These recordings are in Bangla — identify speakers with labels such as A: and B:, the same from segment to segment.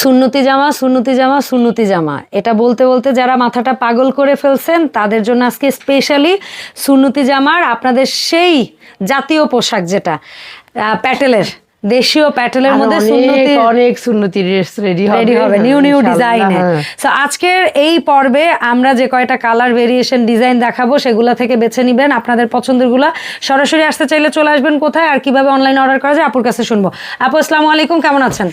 A: সুন্নতি জামা সুন্নতি জামা সুন্নতি জামা এটা বলতে বলতে যারা মাথাটা পাগল করে ফেলছেন তাদের জন্য আজকে স্পেশালি সুন্নতি জামার আপনাদের সেই জাতীয় পোশাক যেটা প্যাটেলের দেশীয় প্যাটেলের মধ্যে
B: অনেক সুন্নতি ড্রেস রেডি
A: হবে নিউ ডিজাইনে। সো আজকের এই পর্বে আমরা যে কয়টা কালার ভেরিয়েশন ডিজাইন দেখাবো সেগুলো থেকে বেছে নিবেন আপনাদের পছন্দেরগুলো। সরাসরি আসতে চাইলে চলে আসবেন কোথায় আর কিভাবে অনলাইন অর্ডার করা যায় আপুর কাছে শুনবো। আপু আসসালামু আলাইকুম, কেমন আছেন?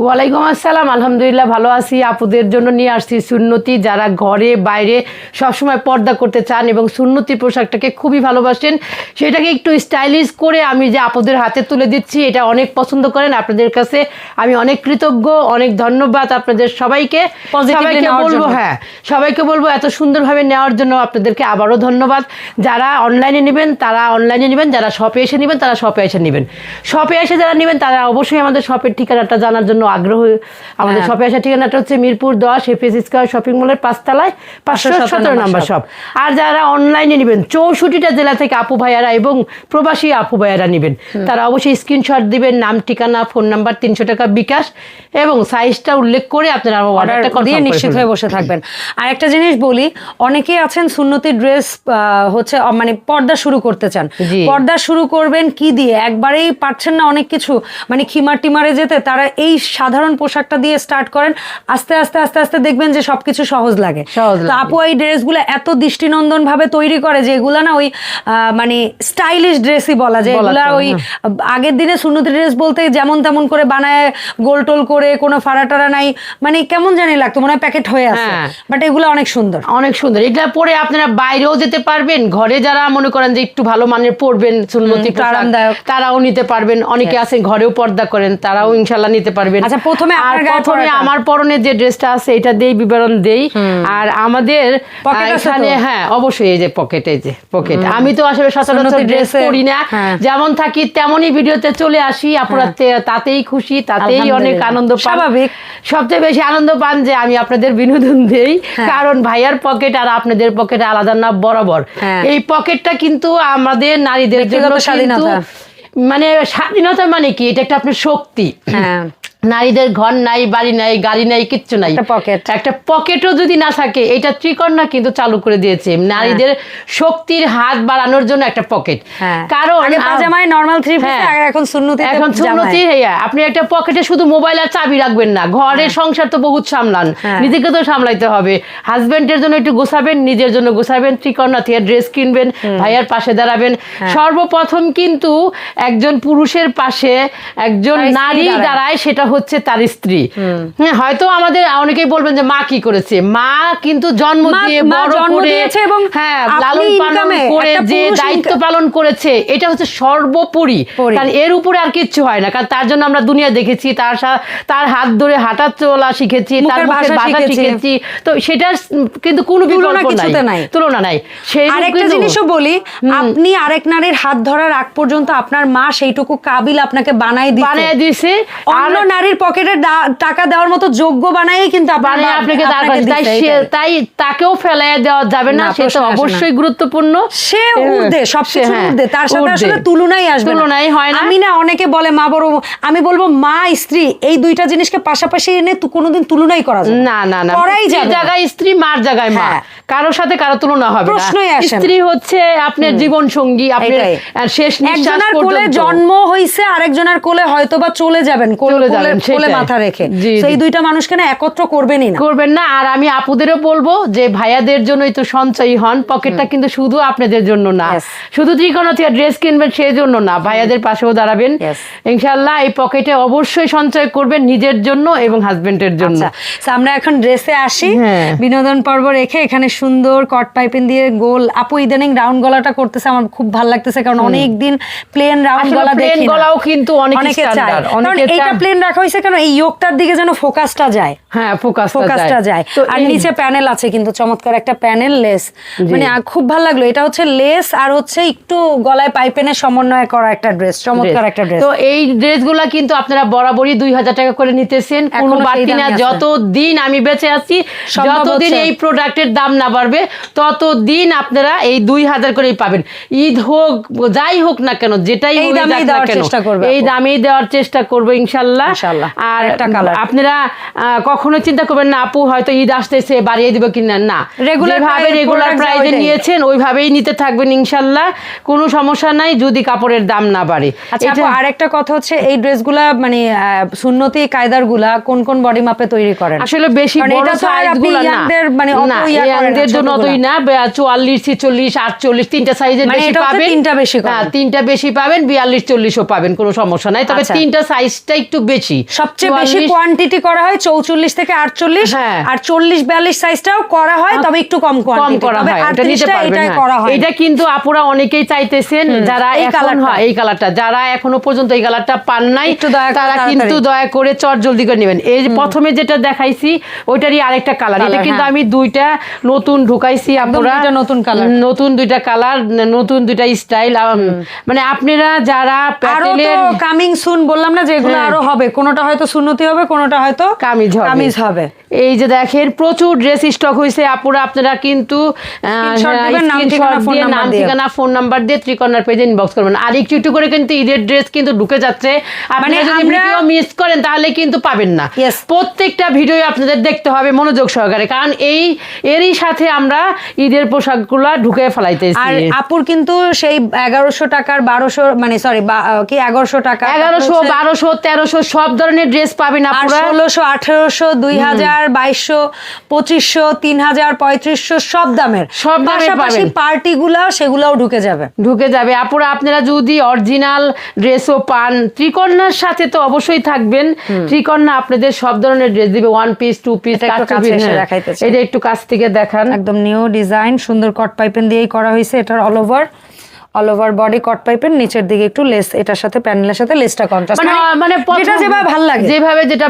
B: ওয়ালাইকুম আসসালাম, আলহামদুলিল্লাহ ভালো আছি। আপুদের জন্য নিয়ে আসছি সুন্নতি, যারা ঘরে বাইরে সবসময় পর্দা করতে চান এবং সুন্নতি পোশাকটাকে খুবই ভালোবাসেন, সেটাকে একটু স্টাইলিশ করে আমি যে আপুদের হাতে তুলে দিচ্ছি এটা অনেক পছন্দ করেন। আপনাদের কাছে আমি অনেক কৃতজ্ঞ, অনেক ধন্যবাদ আপনাদের সবাইকে বলবো। হ্যাঁ, সবাইকে বলবো এত সুন্দরভাবে নেওয়ার জন্য আপনাদেরকে আবারও ধন্যবাদ। যারা অনলাইনে নেবেন তারা অনলাইনে নেবেন, যারা শপে এসে নেবেন তারা শপে এসে নেবেন। শপে এসে যারা নেবেন তারা অবশ্যই আমাদের শপের ঠিকানাটা জানার জন্য আগ্রহ। আমাদের শপে আসার ঠিকানাটা হচ্ছে মিরপুর 10 এফএস স্কয়ার শপিং মলের 5 তলায় 517 নম্বর শপ। আর যারা অনলাইনে নেবেন 64টা জেলা থেকে আপু ভাইয়ারা এবং প্রবাসী আপু ভাইয়ারা নেবেন তারা অবশ্যই স্ক্রিনশট দিবেন, নাম ঠিকানা ফোন নাম্বার 300 টাকা বিকাশ এবং সাইজটা উল্লেখ করে আপনারা অর্ডারটা
A: দিয়ে নিশ্চিত হয়ে বসে থাকবেন। আর একটা জিনিস বলি, অনেকেই আছেন সুন্নতি ড্রেস হচ্ছে মানে পর্দা শুরু করতে চান, পর্দা শুরু করবেন কি দিয়ে, একবারেই পারছেন না অনেক কিছু মানে খিমার টিমারে যেতে, তারা এই সাধারণ পোশাকটা দিয়ে স্টার্ট করেন। আস্তে আস্তে আস্তে আস্তে দেখবেন যে সবকিছু সহজ লাগে। তো আপু এই ড্রেসগুলো এত দৃষ্টিনন্দন ভাবে তৈরি করে যে এগুলা না ওই মানে স্টাইলিশ ড্রেসই বলা যায়। এগুলা ওই আগের দিনে সুন্নতি ড্রেস বলতে যেমন তেমন করে বানায় গোল টোল করে কোনো ফাড়াটারা নাই, মানে কেমন জানি লাগতো, মনে হয় প্যাকেট হয়ে আছে, বাট এগুলো অনেক সুন্দর,
B: অনেক সুন্দর। এটা পরে আপনারা বাইরেও যেতে পারবেন, ঘরে যারা মনে করেন যে একটু ভালো মানের পরবেন সুন্নতি আরামদায়ক তারাও নিতে পারবেন। অনেকে আছেন ঘরেও পর্দা করেন তারাও ইনশাল্লাহ নিতে পারবেন।
A: আচ্ছা, প্রথমে
B: আমার পরনে যে ড্রেসটা আছে এটা দেই, বিবরণ দেই। আর আমাদের এখানে হ্যাঁ অবশ্যই এই যে পকেট, এই যে পকেট। আমি তো আসলে সচরাচর ড্রেস পরি না, যেমন থাকি তেমনই ভিডিওতে চলে আসি। আপনারা তাতেই খুশি, তাতেই অনেক আনন্দ পান।
A: স্বাভাবিক,
B: সবচেয়ে বেশি আনন্দ পান যে আমি আপনাদের বিনোদন দেই, কারণ ভাইয়ার পকেট আর আপনাদের পকেট আলাদা না, বরাবর। এই পকেটটা কিন্তু আমাদের নারীদের জন্য স্বাধীনতা, মানে স্বাধীনতা মানে কি, এটা একটা আপনার শক্তি। নারীদের ঘর নাই, বাড়ি নাই, গাড়ি নাই, কিচ্ছু নাই, একটা পকেটও যদি না থাকে, এটা ত্রিকন্যা কিন্তু চালু করে দিয়েছে নারীদের শক্তির হাত বাড়ানোর জন্য একটা পকেট। কারণ
A: নরমাল থ্রি পিস, এখন সুন্নতি
B: আপনি একটা পকেটে শুধু মোবাইল আর চাবি রাখবেন না, ঘরের সংসার তো বহুত সামলান, নিজেকে তো সামলাইতে হবে। হাজবেন্ডের জন্য একটু গোছাবেন, নিজের জন্য গোছাবেন, ত্রিকন্যা থেকে ড্রেস কিনবেন, ভাইয়ার পাশে দাঁড়াবেন। সর্বপ্রথম কিন্তু একজন পুরুষের পাশে একজন নারী দাঁড়ায়, সেটা হচ্ছে তার স্ত্রী। হয়তো আমাদের অনেকেই বলবেন যে মা কি করেছে, মা কিন্তু জন্ম দিয়ে বড় করে লালন পালন করে যে দায়িত্ব পালন করেছে এটা হচ্ছে সর্বোপরি, কারণ এর উপরে আর কিচ্ছু হয় না। কারণ তার জন্য আমরা দুনিয়া দেখেছি, তার হাত ধরে হাঁটা চলা শিখেছি, তার মুখের ভাষা শিখেছি, তো সেটার কিন্তু কোনো বিকল্প নাই, তুলনা নাই। সেই
A: আরেকটা জিনিসও বলি, আপনি আরেক নারীর হাত ধরার আগ পর্যন্ত আপনার মা সেইটুকু কাবিল আপনাকে বানায় দিয়েছে, অন্য নারীর পকেটে টাকা দেওয়ার মতো যোগ্য বানাই কিন্তু
B: আপনাকে, তাই তাকেও ফেলাইয়া দেওয়া যাবে না, সে তো অবশ্যই গুরুত্বপূর্ণ, সে ঊর্ধ্বে, সবকিছু ঊর্ধ্বে, তার সাথে আসলে তুলনাই আসবে, তুলনাই হয় না।
A: আমি না, অনেকে বলে মা বড়, আমি বলবো মা স্ত্রী এই দুইটা জিনিসকে পাশাপাশি এনে কোনোদিন তুলনাই করা যাবে
B: না, না না, করাই যায়, জায়গায় স্ত্রী, মার জায়গায় মা, কারোর সাথে কারো তুলনা হবে না। স্ত্রী হচ্ছে আপনার জীবন সঙ্গী, আপনার শেষ নিঃশ্বাস পর্যন্ত।
A: কোলে জন্ম হইছে, আরেকজনের কোলে হয়তোবা চলে যাবেন, কোলে মাথা রেখে, সেই দুইটা মানুষকে না একত্র করবেন
B: না। আর আমি আপুদেরও বলবো যে ভাইয়াদের জন্যই তো সঞ্চয়ী হন, পকেটটা কিন্তু শুধু আপনাদের জন্য না, শুধু ত্রিকোণা থেকে ড্রেস কিনবেন সেই জন্য না, ভাইয়াদের পাশেও দাঁড়াবেন ইনশাআল্লাহ। এই পকেটে অবশ্যই সঞ্চয় করবেন নিজের জন্য এবং হাজবেন্ডের জন্য।
A: আমরা এখন ড্রেসে আসি, বিনোদন পর্ব রেখে এখানে সুন্দর কট পাইপিং দিয়ে গোল। আপু ইদানিং রাউন্ড গলাটা করতেছে, আমার খুব ভালো লাগতেছে, কারণ অনেকদিন প্লেন রাউন্ড গলা দেখি না,
B: গলাও কিন্তু অনেকে চায়,
A: কারণ এইটা প্লেন রাখা হয়েছে কেন, এই যোগটার দিকে যেন ফোকাসটা যায়, ফোকাসটা যায়। আর নিচে প্যানেল আছে কিন্তু চমৎকার একটা প্যানেল, লেস, মানে খুব ভালো লাগলো। এটা হচ্ছে লেস আর হচ্ছে একটু গলায় পাইপেনের সমন্বয় করা একটা ড্রেস, চমৎকার একটা ড্রেস।
B: তো এই ড্রেসগুলা কিন্তু আপনারা বরাবরই 2000 টাকা করে নিতেছেন, কোনো বাড়তি না। যতদিন আমি বেঁচে আছি, যতদিন এই প্রোডাক্টের দাম না বাড়বে ততদিন আপনারা এই 2000 করেই পাবেন। ঈদ হোক যাই হোক না কেন, যেটাই
A: এই দামেই দেওয়ার চেষ্টা করবে,
B: এই দামেই দেওয়ার চেষ্টা করবো ইনশাল্লাহ। আর আপনারা কখনো চিন্তা করবেন না আপু হয়তো ঈদ আসতেছে বাড়িয়ে দিব কিনা, না, রেগুলার প্রাইসে নিয়েছেন ওইভাবেই নিতে থাকবেন ইনশাল্লাহ, কোনো সমস্যা নাই যদি কাপড়ের দাম না বাড়ে।
A: আচ্ছা আপু, আরেকটা কথা হচ্ছে এই ড্রেসগুলা মানে সুন্নতি কায়দারগুলা কোন কোন বডি মাপে তৈরি করেন?
B: আসলে বেশি বড় সাইজগুলো না, মানে ইয়াংদের জন্য অতই না, 44 46 48 তিনটা সাইজের বেশি পাবেন, তিনটা বেশি পাবেন, 42 40ও পাবেন, কোনো সমস্যা নাই। তবে তিনটা সাইজটা একটু বেশি,
A: সবচেয়ে বেশি কোয়ান্টিটি করা হয় 44 থেকে 48, আর 40 42 সাইজটাও করা হয়, তবে একটু কম কোয়ান্টিটি করা হয়, এটা নিতে পারবেন।
B: এটা কিন্তু আপুরা অনেকেই চাইতেছেন যারা এখন এই কালারটা, যারা এখনো পর্যন্ত এই কালারটা পান নাই তারা কিন্তু দয়া করে চট জলদি করে নেবেন। এই প্রথমে যেটা দেখাইছি ওইটারই আরেকটা কালার, এটা কিন্তু আমি দুইটা নতুন ঢুকাইছি আপুরা, নতুন কালার, নতুন দুইটা কালার, নতুন দুইটা স্টাইল। মানে আপনারা যারা প্যাটেলের
A: কামিং সুন বললাম না, যেগুলো আরো হবে, কোনটা হয়তো সুন্নতি হবে, কোনটা হয়তো কামিজ হবে।
B: এই যে দেখেন প্রচুর ড্রেস স্টক হয়েছে আপুরা, আপনারা কিন্তু নাম ঠিকানা ফোন নাম্বার দিয়ে ত্রিকর্ণার পেজে ইনবক্স করবেন। আর একটু করে কিন্তু ঈদের ড্রেস কিন্তু ঢুকে যাচ্ছে, আপনারা যদি ভিডিও মিস করেন তাহলে কিন্তু পাবেন না। প্রত্যেকটা ভিডিও আপনাদের দেখতে হবে মনোযোগ সহকারে, কারণ এরই সাথে আমরা ঈদের পোশাকগুলো ঢুকে ফেলাইতেছি।
A: আর আপুর কিন্তু সেই 1100 টাকার 1200 মানে সরি কি 1100 টাকা
B: 1100 1200 1300 সব ধরনের ড্রেস পাবেন আপুরা,
A: 1600 1800 2000 2200 2500 3000 3500 সব দামের পাশাপাশি পার্টিগুলা সেগুলাও ঢুকে যাবে
B: আপুরা। আপনারা যদি অরিজিনাল ড্রেসও পান, ত্রিকর্ণার সাথে তো অবশ্যই থাকবেন, ত্রিকর্ণা আপনাদের সব ধরনের ড্রেস দিবে, ওয়ান পিস টু পিস। এটা একটু কাছ থেকে দেখান,
A: একদম নিউ ডিজাইন, সুন্দর কট পাইপেন দিয়েই করা হয়েছে। এটার অল ওভার বডি কট পাইপের নিচের দিকে একটু লেস, এটার সাথে প্যানেলের সাথে লেসটা কন্ট্রাস্ট, মানে
B: যেভাবে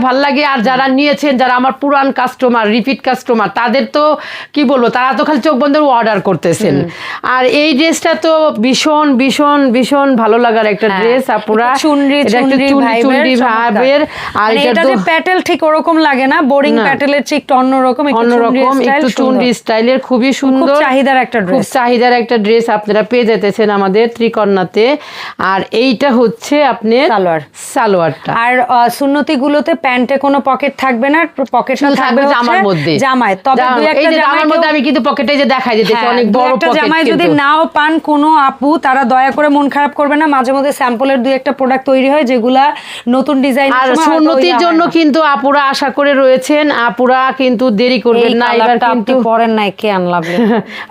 B: ভালো লাগে। আর যারা নিয়েছেন, যারা আমার পুরান কাস্টমার, রিপিট কাস্টমার, তাদের তো কি বলবো, তারা তো খালি চোখ বন্ধ অর্ডার করতেছেন। আর এই ড্রেসটা তো ভীষণ ভীষণ ভীষণ ভালো লাগার একটা ড্রেস আপুরা, চুনরি ভাবের। আর
A: এটা যে প্যাটেল ঠিক ওরকম লাগে না, বোরিং প্যাটেলের চেয়ে একটু অন্যরকম,
B: একটু চুনরি স্টাইলের, খুবই সুন্দর,
A: চাহিদার একটা
B: ড্রেস আপনারা পেয়ে যেতেছেন আমাদের ত্রিকর্ণাতে। আর এইটা হচ্ছে আপনি সালোয়ারটা।
A: আর সুন্নতি গুলোতে প্যান্টে কোনো পকেট থাকবে না, পকেটটা থাকবে
B: জামার মধ্যে,
A: জামায়। তবে দুই একটা জামার মধ্যে
B: আমি কিন্তু পকেটে যে দেখাই দিতেছি অনেক বড় পকেট।
A: জামায় যদি নাও পান কোনো আপু, তারা দয়া করে মন খারাপ করবে না, মাঝে মধ্যে স্যাম্পলের দুই একটা প্রোডাক্ট তৈরি হয় যেগুলা নতুন ডিজাইন।
B: আর সুন্নতির জন্য কিন্তু আপুরা আশা করে রয়েছেন, আপুরা কিন্তু দেরি করবেন না। এবার কিন্তু পরেন
A: নাই কে আনলাম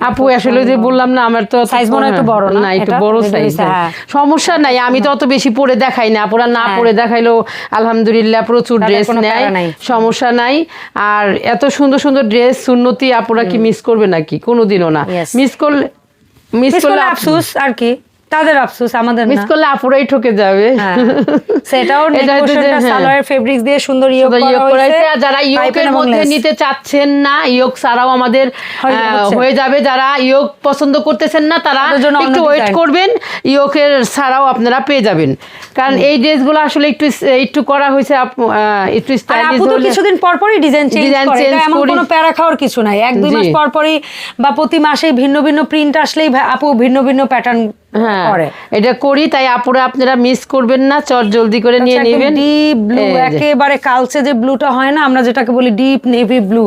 B: আপু, আসলে যে বললাম না আমার তো
A: সাইজ মনে একটু বড় না,
B: একটু বড় সাইজ, সমস্যা নাই, আমি তো অত বেশি পরে দেখাই না, পুরা না পরে দেখাইলেও আলহামদুলিল্লাহ প্রচুর ড্রেস নেয়, সমস্যা নাই। আর এত সুন্দর সুন্দর ড্রেস সুন্নতি আপুরা কি মিস করবে নাকি? কোনোদিনও না। মিস করলে
A: আফসোস, আর কি তাদের আফসোস, আমাদের
B: মিস করলে আপুরাই ঠকে যাবে।
A: সেটাও সালোয়ার ফেব্রিক্স দিয়ে সুন্দর ইয়োক করা হয়েছে।
B: যারা ইয়োকের মধ্যে নিতে চাচ্ছেন না, ইয়োক ছাড়াও আমাদের হয়ে যাবে। যারা ইয়োক পছন্দ করতেছেন না তারা একটু ওয়েট করবেন, ইয়োকের ছাড়াও আপনারা পেয়ে যাবেন। কারণ এই ড্রেসগুলো আসলে একটু করা হয়েছে, একটু স্টাইলিশ হলে
A: কিছুদিন পর পরই ডিজাইন চেঞ্জ করে, এমন কোনো প্যারা খাওয়ার কিছু নাই। 1-2 মাস পর পরই বা প্রতি মাসেই ভিন্ন ভিন্ন প্রিন্ট আসলেই আপু ভিন্ন ভিন্ন প্যাটার্ন
B: এটা করি, তাই আপুরা আপনারা মিস করবেন না, চট জলদি করে নিয়ে নেবেন।
A: ডিপ ব্লু, একেবারে কালচে যে ব্লুটা হয় না, আমরা যেটাকে বলি ডিপ নেভি ব্লু,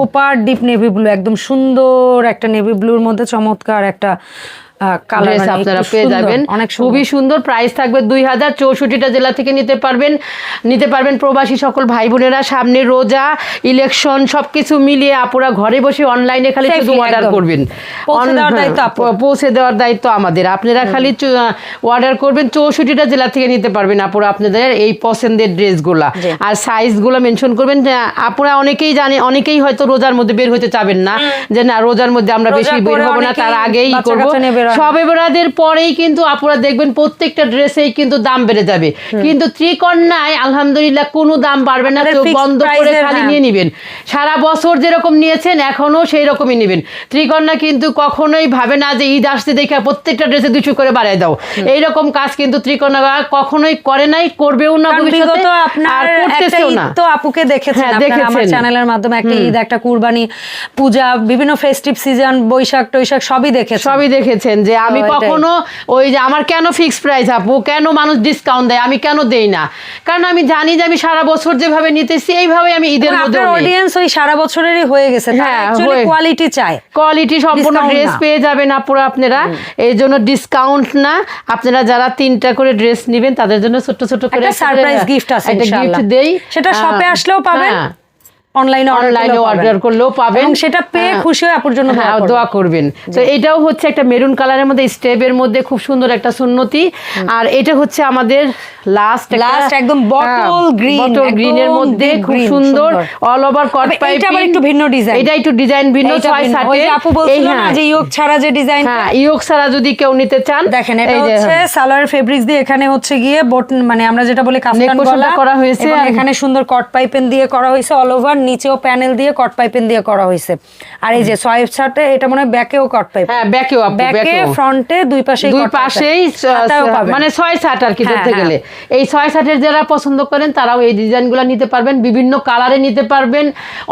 A: ওপার ডিপ নেভি ব্লু, একদম সুন্দর একটা নেভি ব্লুর মধ্যে চমৎকার একটা
B: ড্রেস আপনারা পেয়ে যাবেন, খুবই সুন্দর। প্রাইস থাকবে 2000, 64টা জেলা থেকে নিতে পারবেন প্রবাসী সকল ভাই বোনেরা। সামনে রোজা, ইলেকশন, সবকিছু মিলিয়ে আপুরা ঘরে বসে অনলাইনে খালি শুধু অর্ডার করবেন, পৌঁছে দেওয়ার দায়িত্ব আমাদের। আপনারা খালি অর্ডার করবেন, 64টা জেলা থেকে নিতে পারবেন আপুরা আপনাদের এই পছন্দের ড্রেসগুলা। আর সাইজগুলো মেনশন করবেন। আপুরা অনেকেই জানে, অনেকেই হয়তো রোজার মধ্যে বের হতে চাবেন না, যে না রোজার মধ্যে আমরা বেশি বের হবো না, তার আগেই করবো, শবে বরাতের পরেই কিন্তু আপুরা দেখবেন প্রত্যেকটা ড্রেসেই কিন্তু দাম বেড়ে যাবে, কিন্তু ত্রিকন্যায় আলহামদুলিল্লাহ কোনো দাম বাড়বে না, চোখ বন্ধ করে খালি নিয়ে নিবেন। সারা বছর যেরকম নিয়েছেন এখনো সেই রকমই নেবেন। ত্রিকন্যা কিন্তু কখনোই ভাবে না যে ঈদ আসতে দেখে প্রত্যেকটা ড্রেসে 200 করে বাড়ায় দাও, এইরকম কাজ কিন্তু ত্রিকন্যা কখনোই করে নাই, করবেও না ভবিষ্যতে, আর করতেছেও না।
A: তো আপুকে দেখেছেন আপনারা আমার চ্যানেলের মাধ্যমে, একটা ঈদ, একটা কুরবানি, পূজা, বিভিন্ন ফেস্টিভ সিজন, বৈশাখ টৈশাখ সবই দেখেছেন
B: যে আমি কখনো ওই যে আমার কেন ফিক্স প্রাইস আপু, কেন মানুষ ডিসকাউন্ট দেয়, আমি কেন দেই না, কারণ আমি জানি যে আমি সারা বছর যেভাবে নিতেছি এইভাবে আমি ঈদের মধ্যে
A: অডিয়েন্স ওই সারা বছরেরই হয়ে গেছে, কোয়ালিটি চাই,
B: কোয়ালিটি সম্পূর্ণ ড্রেস পেয়ে যাবেন আপুরা আপনারা, এই জন্য ডিসকাউন্ট না। আপনারা যারা 3টা করে ড্রেস নেবেন তাদের জন্য ছোট ছোট করে
A: সারপ্রাইজ গিফট আছে,
B: একটা গিফট দেই,
A: সেটা শপে আসলেও পাবেন, অনলাইনে
B: অর্ডার করলেও পাবেন,
A: সেটা পেয়ে খুশি হয়ে আপুর জন্য
B: দোয়া করবেন। তো এটাও হচ্ছে একটা মেরুন কালারের মধ্যে স্টেপের মধ্যে খুব সুন্দর একটা সুন্নতি, আর এটা হচ্ছে আমাদের লাস্ট
A: একদম বটল
B: গ্রিনের মধ্যে খুব সুন্দর অল ওভার কট পাইপ,
A: এটা আবার একটু ভিন্ন ডিজাইন,
B: এটা একটু ডিজাইন ভিন্ন 6-7 এর।
A: আপু বলছিল না যে ইয়োক ছাড়া যে ডিজাইন,
B: ইয়োক ছাড়া যদি কেউ নিতে চান, দেখেন
A: এটা হচ্ছে সালোয়ার ফেব্রিক্স দিয়ে, এখানে হচ্ছে গিয়ে মানে আমরা যেটা বলি কাফতান গলা
B: করা হয়েছে,
A: এখানে সুন্দর কট পাইপেন দিয়ে করা হয়েছে অল ওভার, নিচেও প্যানেল দিয়ে কট পাইপেন দিয়ে করা হয়েছে। আর এই যে 6/7 এটা মনে হয় ব্যাকেও কট পাইপ, ব্যাকে ফ্রন্টে দুই পাশেই
B: মানে 6/7 আর কি ধরতে গেলে। এই 6/7 এর যারা পছন্দ করেন তারাও এই ডিজাইনগুলো নিতে পারবেন, বিভিন্ন কালারে নিতে পারবেন,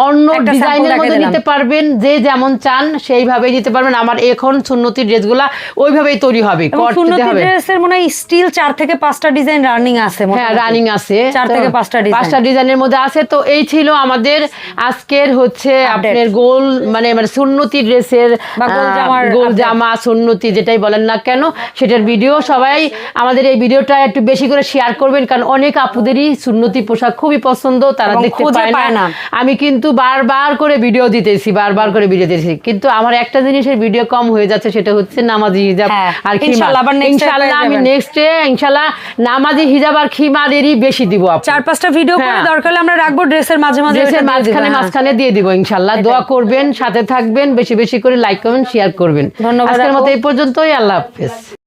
B: অন্য ডিজাইনের মধ্যে নিতে পারবেন, যে যেমন চান সেইভাবেই নিতে পারবেন। আমার এখন সুন্নতি ড্রেসগুলো ওইভাবেই তৈরি হবে,
A: সুন্নতি ড্রেসের মনে হয় স্টিল 4 থেকে 5টা ডিজাইন রানিং আছে,
B: রানিং আছে
A: 4 থেকে 5টা
B: ডিজাইনের মধ্যে আছে। তো এই ছিল আমাদের আজকের হচ্ছে আপনার গোল মানে সুন্নতি ড্রেসের গোল জামা সুন্নতি যেটাই বলেন না কেন সেটার ভিডিও। সবাই আমাদের এই ভিডিওটা একটু বেশি করে শেয়ার করবেন, কারণ অনেক আপুদেরই সুন্নতি পোশাক খুবই পছন্দ, তারা দেখতে পায় না। আমি কিন্তু বারবার করে ভিডিও দিতেছি, কিন্তু আমার একটা জিনিসের ভিডিও কম হয়ে যাচ্ছে, সেটা হচ্ছে নামাজি হিজাব আর খিমার। ইনশাআল্লাহ আমি নেক্সটে ইনশাআল্লাহ নামাজি হিজাব আর খিমারেরই বেশি দিব।
A: 4-5টা ভিডিও করে দরকার হলে আমরা রাখবো, ড্রেসের
B: মাঝখানে দিয়ে দিব ইনশাআল্লাহ। দোয়া করবেন, সাথে থাকবেন, বেশি বেশি করে লাইক কমেন্ট শেয়ার করবেন। ধন্যবাদ। আজকের মতো এই পর্যন্তই, আল্লাহ হাফেজ।